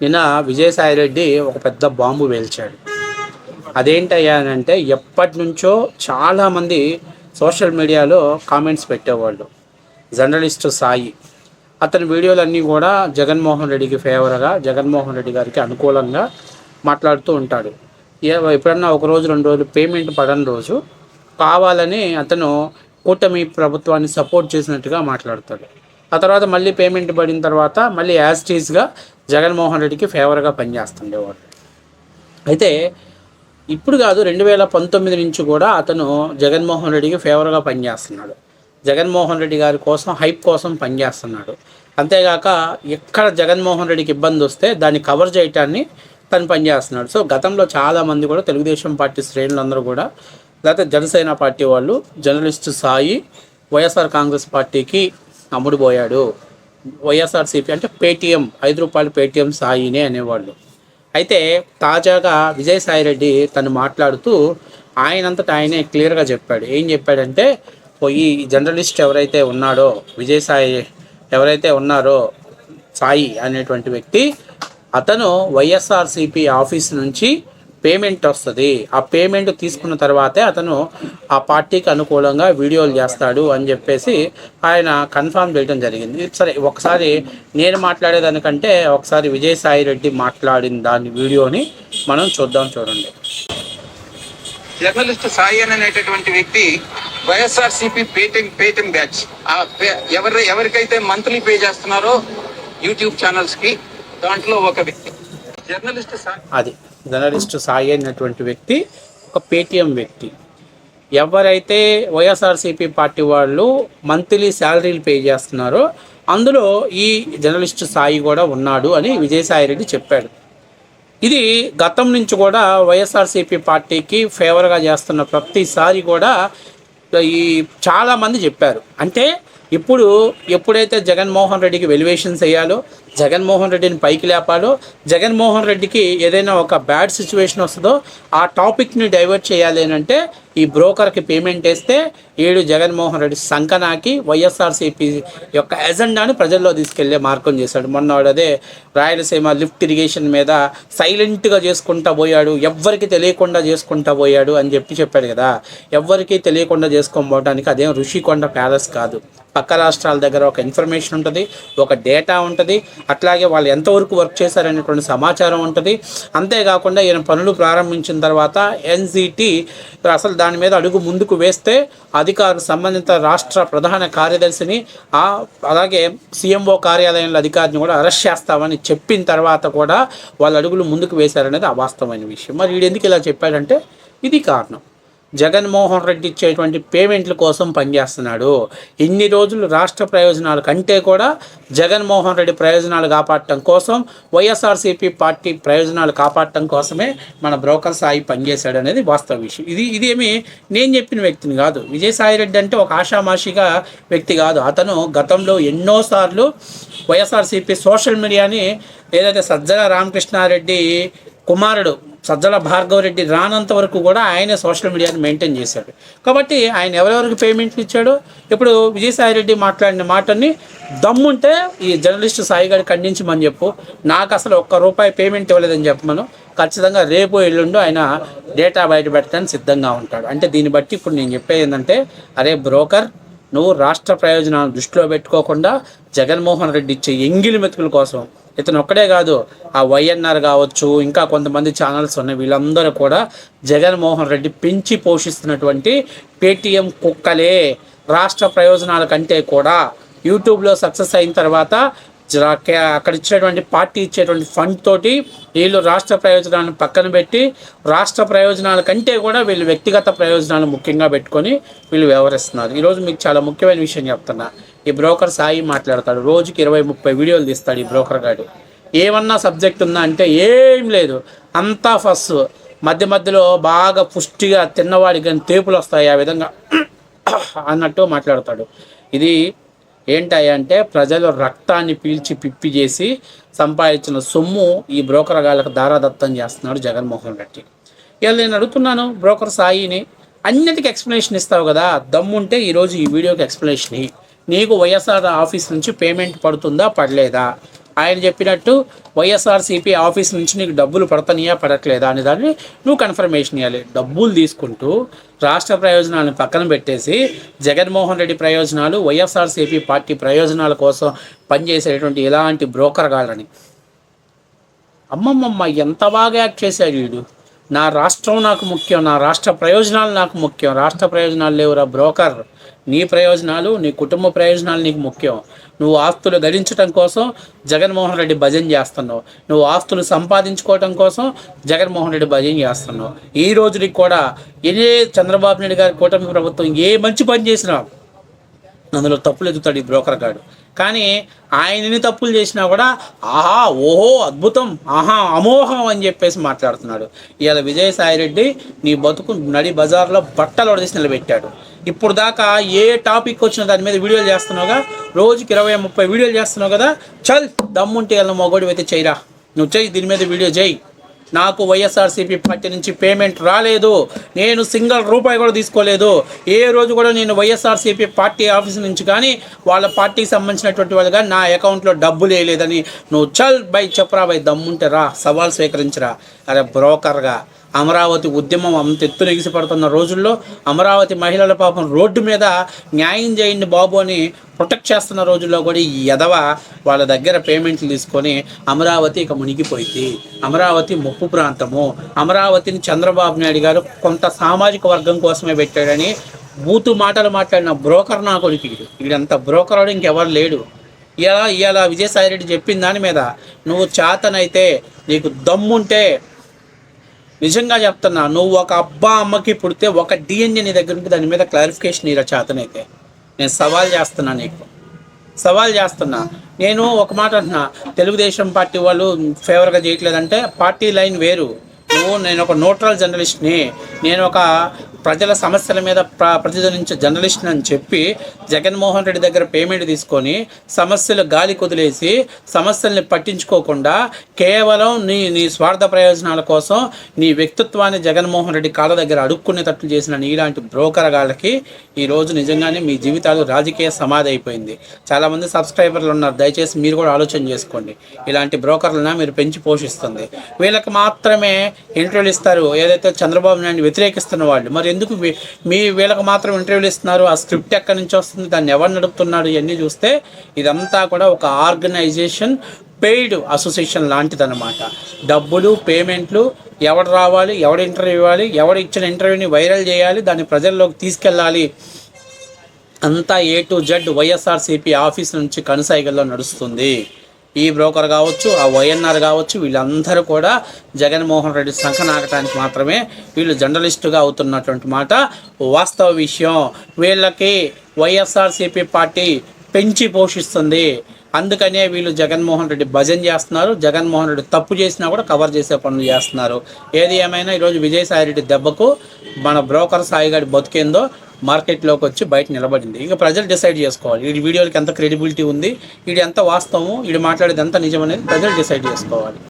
నిన్న విజయసాయిరెడ్డి ఒక పెద్ద బాంబు వేల్చాడు. అదేంటయ్యా అని అంటే, ఎప్పటి నుంచో చాలామంది సోషల్ మీడియాలో కామెంట్స్ పెట్టేవాళ్ళు. జర్నలిస్టు సాయి అతని వీడియోలన్నీ కూడా జగన్మోహన్ రెడ్డికి ఫేవర్గా, జగన్మోహన్ రెడ్డి గారికి అనుకూలంగా మాట్లాడుతూ ఉంటాడు. ఎప్పుడన్నా ఒక రోజు 2 రోజులు పేమెంట్ పడని రోజు కావాలని అతను కూటమి ప్రభుత్వాన్ని సపోర్ట్ చేసినట్టుగా మాట్లాడతాడు. ఆ తర్వాత మళ్ళీ పేమెంట్ పడిన తర్వాత మళ్ళీ యాజ్ టీజ్గా జగన్మోహన్ రెడ్డికి ఫేవర్గా పనిచేస్తుండేవాడు. అయితే ఇప్పుడు కాదు, 2019 నుంచి కూడా అతను జగన్మోహన్ రెడ్డికి ఫేవర్గా పనిచేస్తున్నాడు. జగన్మోహన్ రెడ్డి గారి కోసం, హైప్ కోసం పనిచేస్తున్నాడు. అంతేగాక ఎక్కడ జగన్మోహన్ రెడ్డికి ఇబ్బంది వస్తే దాన్ని కవర్ చేయటాన్ని తను పనిచేస్తున్నాడు. సో గతంలో చాలామంది కూడా తెలుగుదేశం పార్టీ శ్రేణులందరూ కూడా, లేకపోతే జనసేన పార్టీ వాళ్ళు, జర్నలిస్టు సాయి వైఎస్ఆర్ కాంగ్రెస్ పార్టీకి అమ్ముడుపోయాడు, వైఎస్ఆర్సీపీ అంటే పేటీఎం, ₹5 పేటీఎం సాయినే అనేవాళ్ళు. అయితే తాజాగా విజయసాయిరెడ్డి తను మాట్లాడుతూ ఆయనంతటా ఆయనే క్లియర్గా చెప్పాడు. ఏం చెప్పాడంటే, ఈ జర్నలిస్ట్ ఎవరైతే ఉన్నాడో, విజయసాయి ఎవరైతే ఉన్నారో, సాయి అనేటువంటి వ్యక్తి, అతను వైఎస్ఆర్సీపీ ఆఫీస్ నుంచి పేమెంట్ వస్తుంది. ఆ పేమెంట్ తీసుకున్న తర్వాతే అతను ఆ పార్టీకి అనుకూలంగా వీడియోలు చేస్తాడు అని చెప్పేసి ఆయన కన్ఫర్మ్ చేయడం జరిగింది. సరే, ఒకసారి నేను మాట్లాడేదానికంటే ఒకసారి విజయసాయిరెడ్డి మాట్లాడిన దాని వీడియోని మనం చూడండి. జర్నలిస్ట్ సాయి అనేటటువంటి వ్యక్తి వైఎస్ఆర్సీపీ పేటిఎం బ్యాచ్, ఎవరికైతే మంత్లీ పే చేస్తున్నారో యూట్యూబ్ ఛానల్స్ కి, దాంట్లో ఒక వ్యక్తి జర్నలిస్ట్ సాయి అనేటువంటి వ్యక్తి ఒక పేటీఎం వ్యక్తి. ఎవరైతే వైఎస్ఆర్సీపీ పార్టీ వాళ్ళు మంత్లీ శాలరీలు పే చేస్తున్నారో అందులో ఈ జర్నలిస్ట్ సాయి కూడా ఉన్నాడు అని విజయసాయిరెడ్డి చెప్పాడు. ఇది గతం నుంచి కూడా వైఎస్ఆర్సీపీ పార్టీకి ఫేవర్గా చేస్తున్న ప్రతిసారి కూడా ఈ చాలామంది చెప్పారు. అంటే ఎప్పుడైతే జగన్మోహన్ రెడ్డికి వెలివేషన్స్ వేయాలో, జగన్మోహన్ రెడ్డిని పైకి లేపాలో, జగన్మోహన్ రెడ్డికి ఏదైనా ఒక బ్యాడ్ సిచ్యువేషన్ వస్తుందో ఆ టాపిక్ని డైవర్ట్ చేయాలి అంటే ఈ బ్రోకర్కి పేమెంట్ వేస్తే జగన్మోహన్ రెడ్డి సంకనాకి వైఎస్ఆర్సీపీ యొక్క ఎజెండాని ప్రజల్లో తీసుకెళ్లే మార్గం చేశాడు. మొన్నదే రాయలసీమ లిఫ్ట్ ఇరిగేషన్ మీద సైలెంట్గా చేసుకుంటా పోయాడు, ఎవ్వరికి తెలియకుండా చేసుకుంటా పోయాడు అని చెప్పాడు కదా. ఎవ్వరికి తెలియకుండా చేసుకోకపోవడానికి అదేం ఋషికొండ ప్యాలెస్ కాదు. పక్క రాష్ట్రాల దగ్గర ఒక ఇన్ఫర్మేషన్ ఉంటుంది, ఒక డేటా ఉంటుంది, అట్లాగే వాళ్ళు ఎంతవరకు వర్క్ చేశారనేటువంటి సమాచారం ఉంటుంది. అంతేకాకుండా ఈయన పనులు ప్రారంభించిన తర్వాత ఎన్జిటి అసలు దాని మీద అడుగు ముందుకు వేస్తే అధికారులు సంబంధిత రాష్ట్ర ప్రధాన కార్యదర్శిని, అలాగే సీఎంఓ కార్యాలయంలో అధికారిని కూడా అరెస్ట్ చేస్తామని చెప్పిన తర్వాత కూడా వాళ్ళ అడుగులు ముందుకు వేశారనేది అవాస్తవమైన విషయం. మరి వీడు ఎందుకు ఇలా చెప్పాడంటే ఇది కారణం. జగన్మోహన్ రెడ్డి ఇచ్చేటువంటి పేమెంట్ల కోసం పనిచేస్తున్నాడు. ఇన్ని రోజులు రాష్ట్ర ప్రయోజనాల కంటే కూడా జగన్మోహన్ రెడ్డి ప్రయోజనాలు కాపాడటం కోసం, వైఎస్ఆర్సీపీ పార్టీ ప్రయోజనాలు కాపాడటం కోసమే మన బ్రోకర్ సాయి పనిచేశాడు అనేది వాస్తవ విషయం. ఇదేమి నేను చెప్పిన వ్యక్తిని కాదు. విజయసాయిరెడ్డి అంటే ఒక ఆషామాషిగా వ్యక్తి కాదు. అతను గతంలో ఎన్నోసార్లు వైఎస్ఆర్సీపీ సోషల్ మీడియాని, ఏదైతే సజ్జల రామకృష్ణారెడ్డి కుమారుడు సజ్జల భార్గవరెడ్డి రానంత వరకు కూడా ఆయనే సోషల్ మీడియాని మెయింటైన్ చేశాడు. కాబట్టి ఆయన ఎవరెవరికి పేమెంట్లు ఇచ్చాడు. ఇప్పుడు విజయసాయిరెడ్డి మాట్లాడిన మాటని దమ్ముంటే ఈ జర్నలిస్ట్ సాయి గారి ఖండించమని చెప్పు. నాకు అసలు ₹1 పేమెంట్ ఇవ్వలేదని చెప్పమను. ఖచ్చితంగా రేపు ఎల్లుండి ఆయన డేటా బయట పెట్టడానికి సిద్ధంగా ఉంటాడు. అంటే దీన్ని బట్టి ఇప్పుడు నేను చెప్పేది ఏంటంటే, అరే బ్రోకర్, నువ్వు రాష్ట్ర ప్రయోజనాలను దృష్టిలో పెట్టుకోకుండా జగన్మోహన్ రెడ్డి ఇచ్చే ఎంగిలి మెతుకుల కోసం, ఇతను ఒక్కడే కాదు, ఆ వైఎన్ఆర్ కావచ్చు, ఇంకా కొంతమంది ఛానల్స్ ఉన్నాయి, వీళ్ళందరూ కూడా జగన్మోహన్ రెడ్డి పెంచి పోషిస్తున్నటువంటి పేటీఎం కుక్కలే. రాష్ట్ర ప్రయోజనాల కంటే కూడా యూట్యూబ్లో సక్సెస్ అయిన తర్వాత అక్కడ ఇచ్చేటువంటి పార్టీ ఇచ్చేటువంటి ఫండ్ తోటి వీళ్ళు రాష్ట్ర ప్రయోజనాలను పక్కన పెట్టి, రాష్ట్ర ప్రయోజనాల కంటే కూడా వీళ్ళు వ్యక్తిగత ప్రయోజనాలు ముఖ్యంగా పెట్టుకొని వీళ్ళు వ్యవహరిస్తున్నారు. ఈరోజు మీకు చాలా ముఖ్యమైన విషయం చెప్తున్నా. ఈ బ్రోకర్ సాయి మాట్లాడతాడు, రోజుకి 20-30 వీడియోలు తీస్తాడు. ఈ బ్రోకర్ గాడు ఏమన్నా సబ్జెక్ట్ ఉందా అంటే ఏం లేదు, అంతా ఫస్ట్ మధ్యలో బాగా పుష్టిగా తిన్నవాడికి కానీ తేపులు వస్తాయి, ఆ విధంగా అన్నట్టు మాట్లాడతాడు. ఇది ఏంటంటే ప్రజలు రక్తాన్ని పీల్చి పిప్పి చేసి సంపాదించిన సొమ్ము ఈ బ్రోకర్ గాళ్ళకు దారాదత్తం చేస్తున్నాడు జగన్మోహన్ రెడ్డి. ఇలా నేను అడుగుతున్నాను బ్రోకర్ సాయిని, అన్నిటికీ ఎక్స్ప్లెనేషన్ ఇస్తావు కదా, దమ్ముంటే ఈరోజు ఈ వీడియోకి ఎక్స్ప్లెనేషన్ నీకు వైఎస్ఆర్ ఆఫీస్ నుంచి పేమెంట్ పడుతుందా పడలేదా ఆయన చెప్పినట్టు వైఎస్ఆర్సీపీ ఆఫీస్ నుంచి నీకు డబ్బులు పడతానియా పడట్లేదా అనే దాన్ని నువ్వు కన్ఫర్మేషన్ ఇవ్వాలి. డబ్బులు తీసుకుంటూ రాష్ట్ర ప్రయోజనాలను పక్కన పెట్టేసి జగన్మోహన్ రెడ్డి ప్రయోజనాలు, వైఎస్ఆర్సీపీ పార్టీ ప్రయోజనాల కోసం పనిచేసేటువంటి ఇలాంటి బ్రోకర్ గాళ్ళని అమ్మమ్మమ్మ ఎంత బాగా యాక్ట్ చేశాడు వీడు. నా రాష్ట్రం నాకు ముఖ్యం, నా రాష్ట్ర ప్రయోజనాలు నాకు ముఖ్యం. రాష్ట్ర ప్రయోజనాలు లేవురా బ్రోకర్, నీ ప్రయోజనాలు, నీ కుటుంబ ప్రయోజనాలు నీకు ముఖ్యం. నువ్వు ఆస్తులు గడించడం కోసం జగన్మోహన్ రెడ్డి భజన చేస్తున్నావు, నువ్వు ఆస్తులు సంపాదించుకోవడం కోసం జగన్మోహన్ రెడ్డి భజన చేస్తున్నావు. ఈ రోజుకి కూడా చంద్రబాబు నాయుడు గారి కూటమి ప్రభుత్వం ఏ మంచి పని చేసినా అందులో తప్పులు ఎదుగుతాడు ఈ బ్రోకర్ గాడు. కానీ ఆయన ఎన్ని తప్పులు చేసినా కూడా ఆహా ఓహో అద్భుతం, ఆహా అమోఘం అని చెప్పేసి మాట్లాడుతున్నాడు. ఇవాళ విజయసాయిరెడ్డి నీ బతుకు నడి బజార్లో బట్టలు ఒడదీసి నిలబెట్టాడు. ఇప్పుడు దాకా ఏ టాపిక్ వచ్చినా దాని మీద వీడియోలు చేస్తున్నావుగా, రోజుకి 20-30 వీడియోలు చేస్తున్నావు కదా. చల్ దమ్ముంటే వెళ్ళిన మొగోడు అయితే చేయరా, నువ్వు చెయ్యి, దీని మీద వీడియో చేయి. నాకు వైఎస్ఆర్సీపీ పార్టీ నుంచి పేమెంట్ రాలేదు, నేను సింగిల్ రూపాయి కూడా తీసుకోలేదు. ఏ రోజు కూడా నేను వైఎస్ఆర్సీపీ పార్టీ ఆఫీస్ నుంచి కానీ వాళ్ళ పార్టీకి సంబంధించినటువంటి వాళ్ళు కానీ నా అకౌంట్లో డబ్బులు వేయలేదని నువ్వు చల్ బై చెప్పరా బై, దమ్ముంటే రా, సవాల్ స్వీకరించరా. అరే బ్రోకర్గా అమరావతి ఉద్యమం అంత ఎత్తున ఎగిసిపడుతున్న రోజుల్లో అమరావతి మహిళల పాపం రోడ్డు మీద న్యాయం చేయండి బాబు అని ప్రొటెక్ట్ చేస్తున్న రోజుల్లో కూడా ఈ ఎదవ వాళ్ళ దగ్గర పేమెంట్లు తీసుకొని అమరావతి ఇక మునిగిపోయింది. అమరావతి ముప్పు ప్రాంతము, అమరావతిని చంద్రబాబు నాయుడు గారు కొంత సామాజిక వర్గం కోసమే పెట్టాడని బూతు మాటలు మాట్లాడిన బ్రోకర్ నా కొడుకు. వీడంత బ్రోకర్ వాడు ఇంకెవరు లేడు. ఇలా విజయసాయిరెడ్డి చెప్పిన దాని మీద నువ్వు చేతనైతే, నీకు దమ్ముంటే, నిజంగా చెప్తున్నా, నువ్వు ఒక అబ్బా అమ్మకి పుడితే ఒక డిఎన్ఏ నీ దగ్గర ఉంటే దాని మీద క్లారిఫికేషన్ ఇరా చేతనైతే. నేను సవాల్ చేస్తున్నా, నీకు సవాల్ చేస్తున్నా. నేను ఒక మాట అంటున్నా, తెలుగుదేశం పార్టీ వాళ్ళు ఫేవర్గా చేయట్లేదంటే పార్టీ లైన్ వేరు. నేను ఒక న్యూట్రల్ జర్నలిస్ట్ని, నేను ఒక ప్రజల సమస్యల మీద ప్రతిధ్వనించే జర్నలిస్ట్ అని చెప్పి జగన్మోహన్ రెడ్డి దగ్గర పేమెంట్ తీసుకొని సమస్యలు గాలి కుదిలేసి సమస్యల్ని పట్టించుకోకుండా కేవలం నీ స్వార్థ ప్రయోజనాల కోసం నీ వ్యక్తిత్వాన్ని జగన్మోహన్ రెడ్డి కాళ్ళ దగ్గర అడుక్కునేటట్లు చేసిన నీలాంటి బ్రోకర్ గాళ్ళకి ఈరోజు నిజంగానే మీ జీవితాలు రాజకీయ సమాధి అయిపోయింది. చాలామంది సబ్స్క్రైబర్లు ఉన్నారు, దయచేసి మీరు కూడా ఆలోచన చేసుకోండి. ఇలాంటి బ్రోకర్లను మీరు పెంచి పోషిస్తుంది. వీళ్ళకి మాత్రమే ఇంటర్వ్యూలు ఇస్తారు, ఏదైతే చంద్రబాబు నాయుడు వ్యతిరేకిస్తున్న వాళ్ళు. మరి ఎందుకు వీళ్ళకి మాత్రం ఇంటర్వ్యూలు ఇస్తున్నారు? ఆ స్క్రిప్ట్ ఎక్కడి నుంచి వస్తుంది, దాన్ని ఎవరు నడుపుతున్నాడు, ఇవన్నీ చూస్తే ఇదంతా కూడా ఒక ఆర్గనైజేషన్, పెయిడ్ అసోసియేషన్ లాంటిదన్నమాట. డబ్బులు, పేమెంట్లు, ఎవడు రావాలి, ఎవడు ఇంటర్వ్యూ ఇవ్వాలి, ఎవడు ఇచ్చిన ఇంటర్వ్యూని వైరల్ చేయాలి, దాన్ని ప్రజల్లోకి తీసుకెళ్ళాలి, అంతా A to Z YSRCP office నుంచి కనుసైగల్లో నడుస్తుంది. ఈ బ్రోకర్ కావచ్చు, ఆ వైఎన్ఆర్ కావచ్చు, వీళ్ళందరూ కూడా జగన్మోహన్ రెడ్డి సంఖనాకటానికి మాత్రమే వీళ్ళు జర్నలిస్టుగా అవుతున్నటువంటి మాట వాస్తవ విషయం. వీళ్ళకి వైఎస్ఆర్సీపీ పార్టీ పెంచి పోషిస్తుంది. అందుకనే వీళ్ళు జగన్మోహన్ రెడ్డి భజన చేస్తున్నారు. జగన్మోహన్ రెడ్డి తప్పు చేసినా కూడా కవర్ చేసే పనులు చేస్తున్నారు. ఏది ఏమైనా ఈరోజు విజయసాయిరెడ్డి దెబ్బకు మన బ్రోకర్ సాయిగాడి బతికేందో మార్కెట్లోకి వచ్చి బయట నిలబడింది. ఇక ప్రజలు డిసైడ్ చేసుకోవాలి, వీడి వీడియోలకి ఎంత క్రెడిబిలిటీ ఉంది, వీడి ఎంత వాస్తవం, వీడు మాట్లాడేది ఎంత నిజం అనేది ప్రజలు డిసైడ్ చేసుకోవాలి.